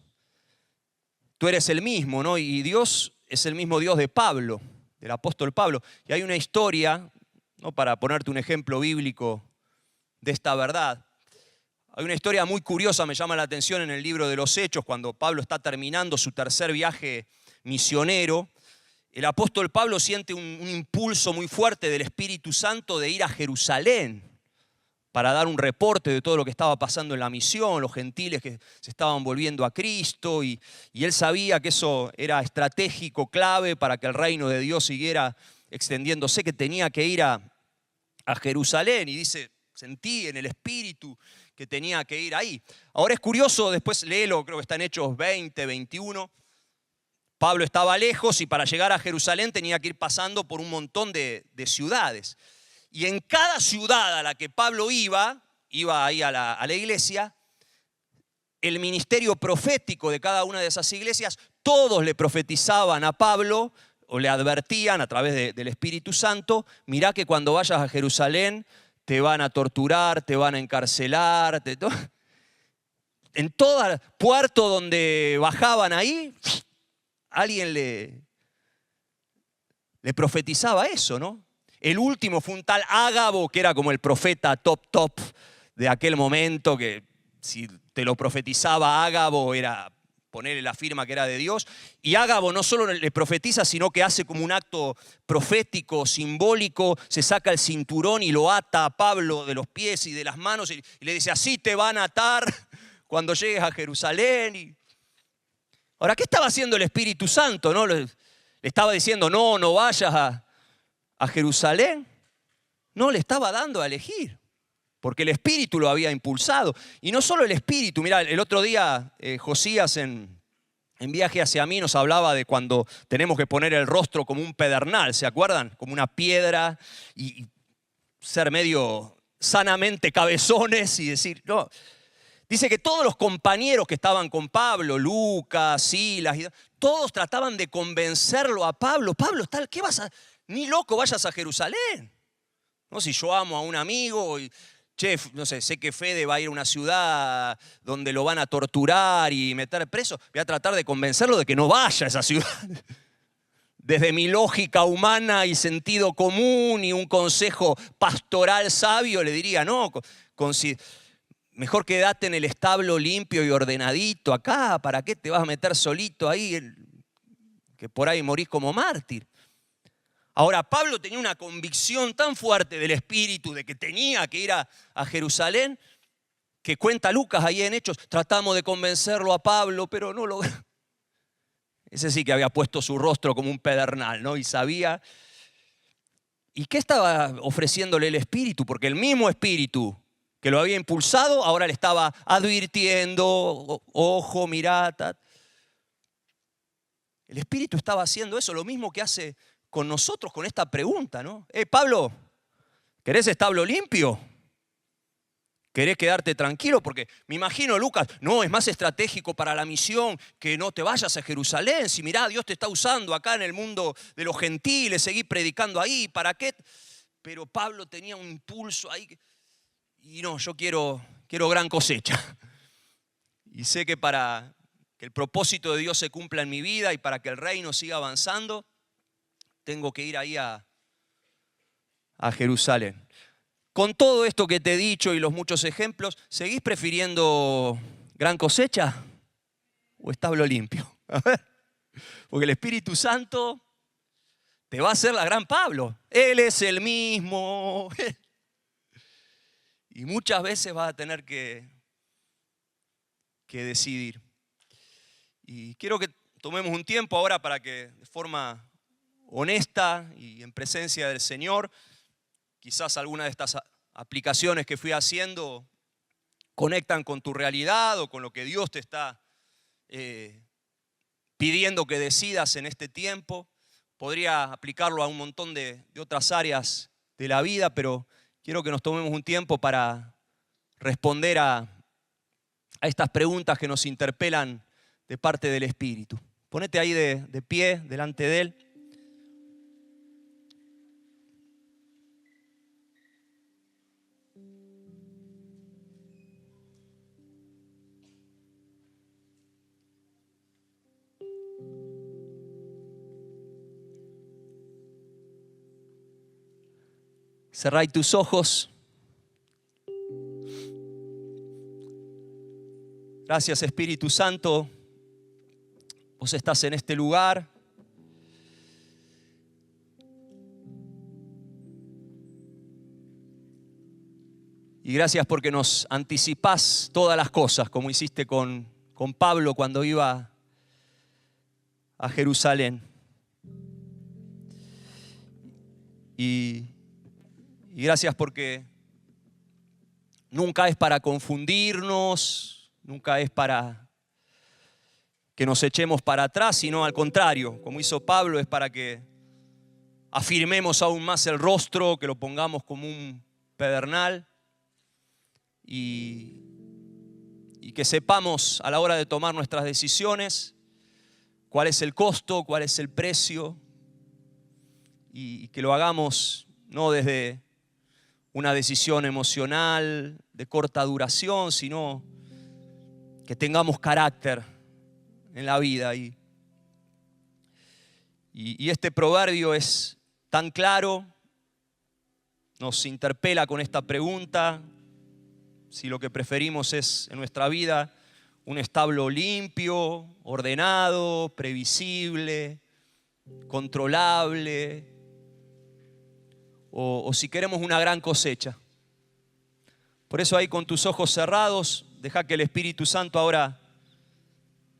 tú eres el mismo, ¿no? Y Dios es el mismo Dios de Pablo, del apóstol Pablo. Y hay una historia, ¿no? Para ponerte un ejemplo bíblico de esta verdad. Hay una historia muy curiosa, me llama la atención, en el libro de los Hechos, cuando Pablo está terminando su tercer viaje misionero. El apóstol Pablo siente un impulso muy fuerte del Espíritu Santo de ir a Jerusalén para dar un reporte de todo lo que estaba pasando en la misión, los gentiles que se estaban volviendo a Cristo, y él sabía que eso era estratégico, clave para que el reino de Dios siguiera extendiéndose, que tenía que ir a a Jerusalén y dice, sentí en el espíritu que tenía que ir ahí. Ahora es curioso, después léelo, creo que está en Hechos 20, 21. Pablo estaba lejos y para llegar a Jerusalén tenía que ir pasando por un montón de ciudades. Y en cada ciudad a la que Pablo iba ahí a la iglesia, el ministerio profético de cada una de esas iglesias, todos le profetizaban a Pablo o le advertían a través del Espíritu Santo, mirá que cuando vayas a Jerusalén te van a torturar, te van a encarcelar. En todo puerto donde bajaban ahí, alguien le profetizaba eso, ¿no? El último fue un tal Ágabo, que era como el profeta top de aquel momento, que si te lo profetizaba Ágabo era ponerle la firma que era de Dios. Y Ágabo no solo le profetiza, sino que hace como un acto profético, simbólico, se saca el cinturón y lo ata a Pablo de los pies y de las manos y le dice, así te van a atar cuando llegues a Jerusalén. Ahora, ¿qué estaba haciendo el Espíritu Santo? ¿No? Le estaba diciendo, no vayas a Jerusalén. No, le estaba dando a elegir, porque el Espíritu lo había impulsado. Y no solo el Espíritu, mirá, el otro día Josías en Viaje hacia mí nos hablaba de cuando tenemos que poner el rostro como un pedernal, ¿se acuerdan? Como una piedra y ser medio sanamente cabezones y decir, no. Dice que todos los compañeros que estaban con Pablo, Lucas, Silas, todos trataban de convencerlo a Pablo. Pablo, ¿qué vas a...? Ni loco vayas a Jerusalén. No, si yo amo a un amigo y, no sé que Fede va a ir a una ciudad donde lo van a torturar y meter preso, voy a tratar de convencerlo de que no vaya a esa ciudad. Desde mi lógica humana y sentido común y un consejo pastoral sabio le diría, no, mejor quédate en el establo limpio y ordenadito acá, ¿para qué te vas a meter solito ahí? Que por ahí morís como mártir. Ahora, Pablo tenía una convicción tan fuerte del Espíritu de que tenía que ir a Jerusalén, que cuenta Lucas ahí en Hechos, tratamos de convencerlo a Pablo, pero no lo... Ese sí que había puesto su rostro como un pedernal, ¿no? Y sabía... ¿Y qué estaba ofreciéndole el Espíritu? Porque el mismo Espíritu que lo había impulsado, ahora le estaba advirtiendo, ojo, mirá. El Espíritu estaba haciendo eso, lo mismo que hace con nosotros con esta pregunta, ¿no? Pablo, ¿querés establo limpio? ¿Querés quedarte tranquilo? Porque me imagino, Lucas, no, es más estratégico para la misión que no te vayas a Jerusalén. Si mirá, Dios te está usando acá en el mundo de los gentiles, seguir predicando ahí, ¿para qué? Pero Pablo tenía un impulso ahí. Y no, yo quiero gran cosecha. Y sé que para que el propósito de Dios se cumpla en mi vida y para que el reino siga avanzando, tengo que ir ahí a Jerusalén. Con todo esto que te he dicho y los muchos ejemplos, ¿seguís prefiriendo gran cosecha o establo limpio? A ver, porque el Espíritu Santo te va a hacer la gran Pablo. Él es el mismo. Y muchas veces vas a tener que decidir. Y quiero que tomemos un tiempo ahora para que de forma honesta y en presencia del Señor, quizás alguna de estas aplicaciones que fui haciendo conectan con tu realidad o con lo que Dios te está pidiendo que decidas en este tiempo. Podría aplicarlo a un montón de otras áreas de la vida, pero quiero que nos tomemos un tiempo para responder a estas preguntas que nos interpelan de parte del Espíritu. Ponete ahí de pie delante de Él. Cerrá tus ojos. Gracias, Espíritu Santo. Vos estás en este lugar. Y gracias porque nos anticipás todas las cosas, como hiciste con Pablo cuando iba a Jerusalén. Y Y gracias porque nunca es para confundirnos, nunca es para que nos echemos para atrás, sino al contrario, como hizo Pablo, es para que afirmemos aún más el rostro, que lo pongamos como un pedernal y que sepamos a la hora de tomar nuestras decisiones cuál es el costo, cuál es el precio, y que lo hagamos no desde una decisión emocional de corta duración, sino que tengamos carácter en la vida. Y este proverbio es tan claro, nos interpela con esta pregunta: si lo que preferimos es en nuestra vida un establo limpio, ordenado, previsible, controlable, o si queremos una gran cosecha. Por eso ahí con tus ojos cerrados, deja que el Espíritu Santo ahora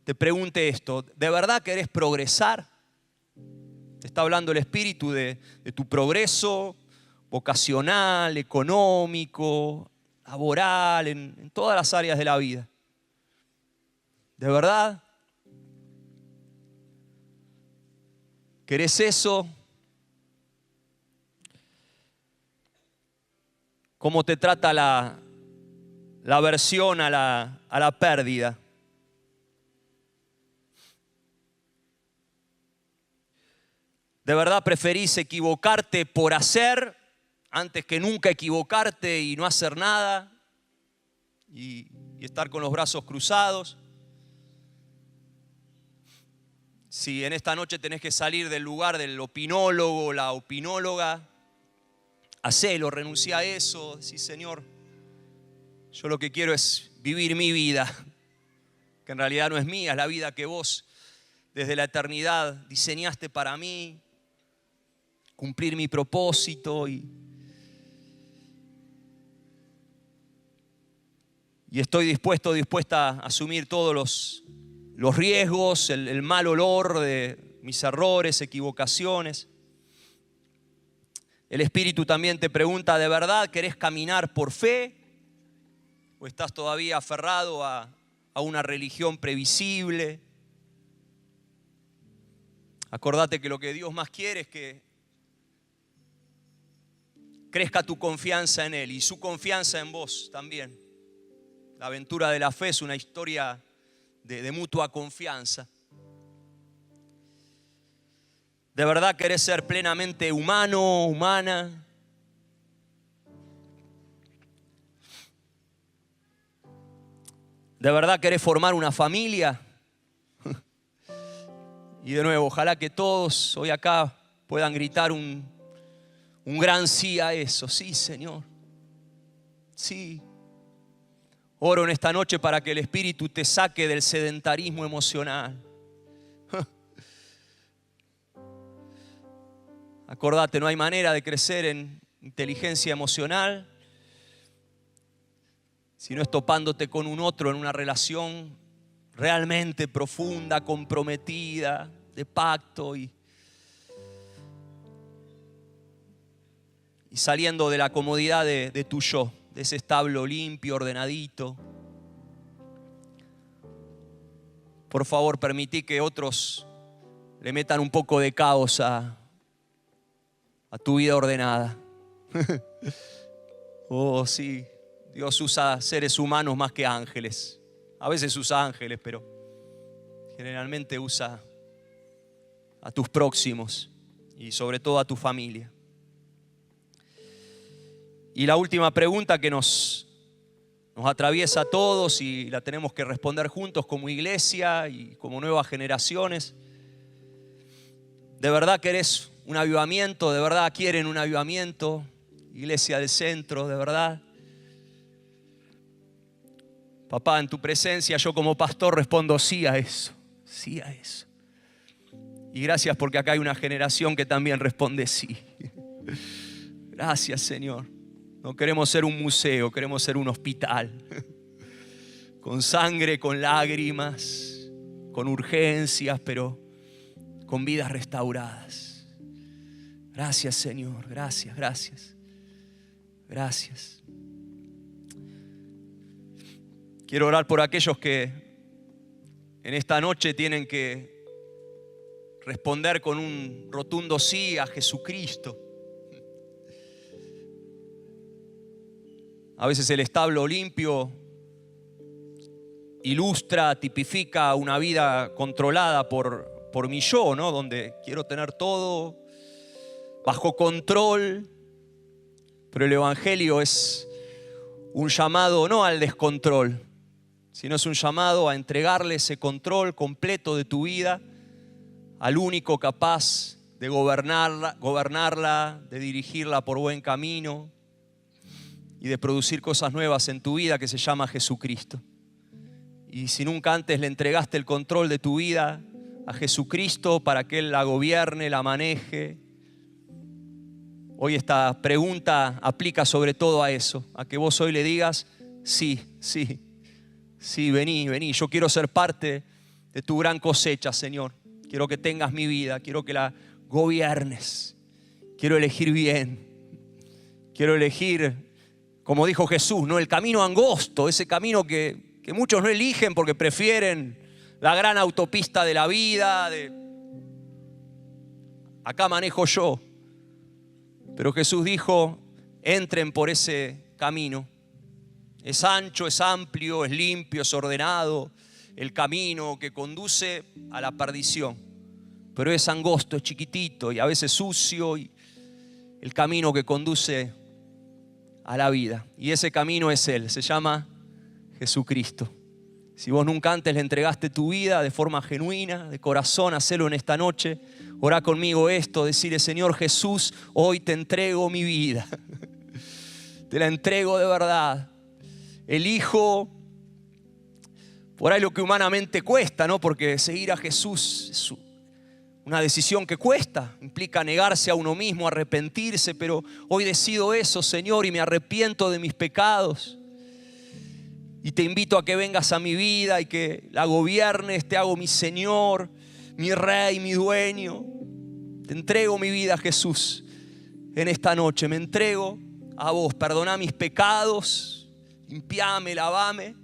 te pregunte esto: ¿de verdad querés progresar? Te está hablando el Espíritu de tu progreso vocacional, económico, laboral, en todas las áreas de la vida. ¿De verdad querés eso? ¿Cómo te trata la aversión a la pérdida? ¿De verdad preferís equivocarte por hacer antes que nunca equivocarte y no hacer nada y estar con los brazos cruzados? Si en esta noche tenés que salir del lugar del opinólogo o la opinóloga, hacelo, renuncia a eso. Sí, Señor, yo lo que quiero es vivir mi vida, que en realidad no es mía, es la vida que vos desde la eternidad diseñaste para mí, cumplir mi propósito y estoy dispuesta a asumir todos los riesgos, el mal olor de mis errores, equivocaciones. El Espíritu también te pregunta: ¿de verdad querés caminar por fe? ¿O estás todavía aferrado a una religión previsible? Acordate que lo que Dios más quiere es que crezca tu confianza en Él y su confianza en vos también. La aventura de la fe es una historia de mutua confianza. ¿De verdad querés ser plenamente humano, humana? ¿De verdad querés formar una familia? Y de nuevo, ojalá que todos hoy acá puedan gritar un gran sí a eso. Sí, Señor. Sí. Oro en esta noche para que el Espíritu te saque del sedentarismo emocional. Acordate, no hay manera de crecer en inteligencia emocional si no es topándote con un otro en una relación realmente profunda, comprometida, de pacto y saliendo de la comodidad de tu yo, de ese establo limpio, ordenadito. Por favor, permití que otros le metan un poco de caos a tu vida ordenada. Oh, sí, Dios usa seres humanos más que ángeles. A veces usa ángeles, pero generalmente usa a tus próximos y sobre todo a tu familia. Y la última pregunta que nos atraviesa a todos y la tenemos que responder juntos como iglesia y como nuevas generaciones. ¿De verdad querés un avivamiento? ¿De verdad quieren un avivamiento? Iglesia del Centro, ¿de verdad? Papá, en tu presencia yo como pastor respondo sí a eso, sí a eso. Y gracias porque acá hay una generación que también responde sí. Gracias, Señor. No queremos ser un museo, queremos ser un hospital. Con sangre, con lágrimas, con urgencias, pero con vidas restauradas. Gracias, Señor. Gracias, gracias. Gracias. Quiero orar por aquellos que en esta noche tienen que responder con un rotundo sí a Jesucristo. A veces el establo limpio ilustra, tipifica una vida controlada por mi yo, ¿no? Donde quiero tener todo bajo control. Pero el Evangelio es un llamado no al descontrol, sino es un llamado a entregarle ese control completo de tu vida al único capaz de gobernarla, de dirigirla por buen camino y de producir cosas nuevas en tu vida, que se llama Jesucristo. Y si nunca antes le entregaste el control de tu vida a Jesucristo para que Él la gobierne, la maneje, hoy esta pregunta aplica sobre todo a eso, a que vos hoy le digas, sí, vení, yo quiero ser parte de tu gran cosecha, Señor. Quiero que tengas mi vida, quiero que la gobiernes, quiero elegir bien, quiero elegir, como dijo Jesús, ¿no? El camino angosto, ese camino que muchos no eligen porque prefieren la gran autopista de la vida, acá manejo yo. Pero Jesús dijo, entren por ese camino. Es ancho, es amplio, es limpio, es ordenado, el camino que conduce a la perdición. Pero es angosto, es chiquitito y a veces sucio, y el camino que conduce a la vida. Y ese camino es Él, se llama Jesucristo. Si vos nunca antes le entregaste tu vida de forma genuina, de corazón, hacelo en esta noche. Orá conmigo esto, decirle, Señor Jesús, hoy te entrego mi vida. Te la entrego de verdad. Elijo por ahí lo que humanamente cuesta, ¿no? Porque seguir a Jesús es una decisión que cuesta, implica negarse a uno mismo, arrepentirse, pero hoy decido eso, Señor, y me arrepiento de mis pecados. Y te invito a que vengas a mi vida y que la gobiernes, te hago mi Señor, mi Rey, mi dueño. Te entrego mi vida, Jesús, en esta noche. Me entrego a vos, perdoná mis pecados, limpiame, lavame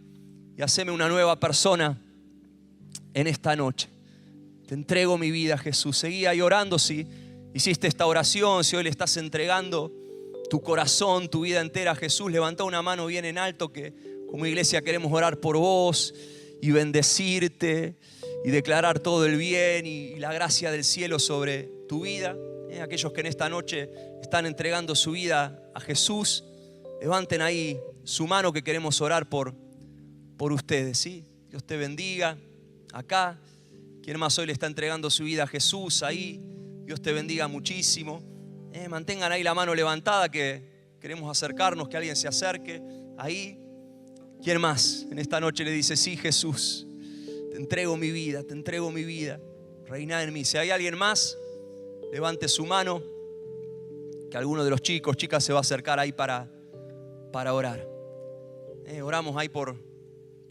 y haceme una nueva persona en esta noche. Te entrego mi vida, Jesús. Seguí ahí orando si hiciste esta oración, si hoy le estás entregando tu corazón, tu vida entera a Jesús. Levantá una mano bien en alto, que como iglesia queremos orar por vos y bendecirte y declarar todo el bien y la gracia del cielo sobre tu vida. Aquellos que en esta noche están entregando su vida a Jesús, levanten ahí su mano, que queremos orar por ustedes, ¿sí? Dios te bendiga. Acá, ¿quién más hoy le está entregando su vida a Jesús? Ahí, Dios te bendiga muchísimo. Mantengan ahí la mano levantada, que queremos acercarnos, que alguien se acerque. Ahí, ¿quién más en esta noche le dice, sí, Jesús, te entrego mi vida, reina en mí? Si hay alguien más, levante su mano, que alguno de los chicos, chicas se va a acercar ahí para orar. Oramos ahí por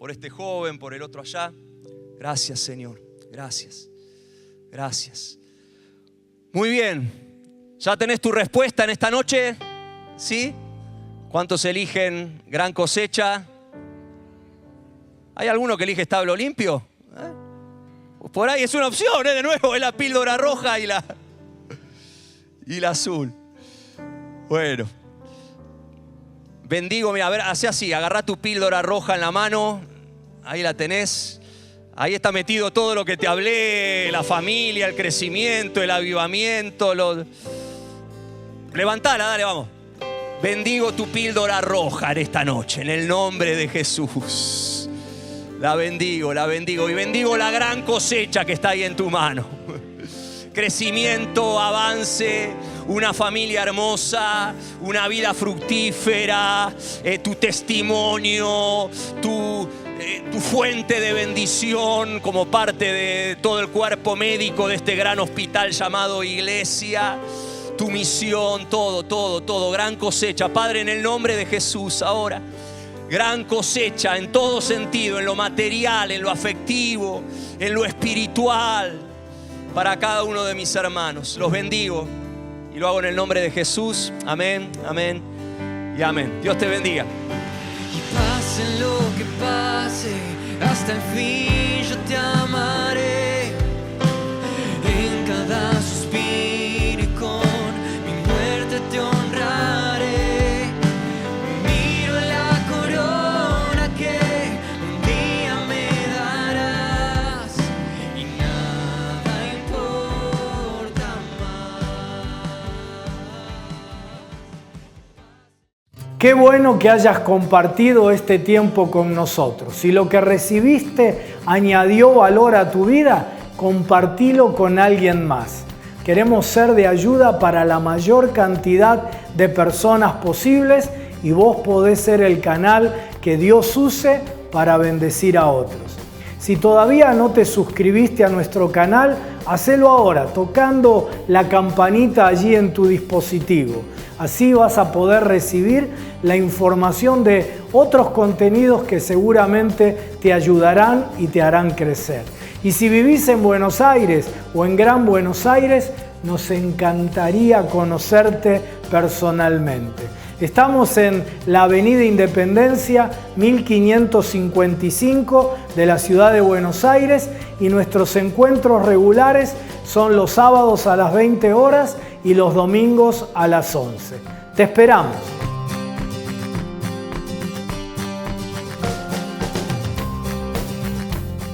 este joven, por el otro allá. Gracias, Señor, gracias. Muy bien, ¿ya tenés tu respuesta en esta noche? ¿Sí? ¿Cuántos eligen gran cosecha? ¿Hay alguno que elige establo limpio? Por ahí es una opción, de nuevo, es la píldora roja y la azul. Bueno, bendigo, mira, a ver, hace así, agarrá tu píldora roja en la mano, ahí la tenés. Ahí está metido todo lo que te hablé, la familia, el crecimiento, el avivamiento. Levantala, dale, vamos. Bendigo tu píldora roja en esta noche, en el nombre de Jesús. La bendigo. Y bendigo la gran cosecha que está ahí en tu mano. Crecimiento, avance, una familia hermosa, una vida fructífera, tu testimonio, tu fuente de bendición como parte de todo el cuerpo médico de este gran hospital llamado iglesia. Tu misión, todo, gran cosecha. Padre, en el nombre de Jesús ahora, gran cosecha en todo sentido, en lo material, en lo afectivo, en lo espiritual, para cada uno de mis hermanos. Los bendigo y lo hago en el nombre de Jesús. Amén, amén. y amén. Dios te bendiga. Y pase lo que pase, hasta el fin yo te amaré. En cada suspiro y con mi muerte te honraré. Miro la corona que un día me darás y nada importa más. Qué bueno que hayas compartido este tiempo con nosotros. Si lo que recibiste añadió valor a tu vida, compartilo con alguien más. Queremos ser de ayuda para la mayor cantidad de personas posibles y vos podés ser el canal que Dios use para bendecir a otros. Si todavía no te suscribiste a nuestro canal, hacelo ahora, tocando la campanita allí en tu dispositivo. Así vas a poder recibir la información de otros contenidos que seguramente te ayudarán y te harán crecer. Y si vivís en Buenos Aires o en Gran Buenos Aires, nos encantaría conocerte personalmente. Estamos en la Avenida Independencia 1555 de la ciudad de Buenos Aires y nuestros encuentros regulares son los sábados a las 20 horas y los domingos a las 11. Te esperamos.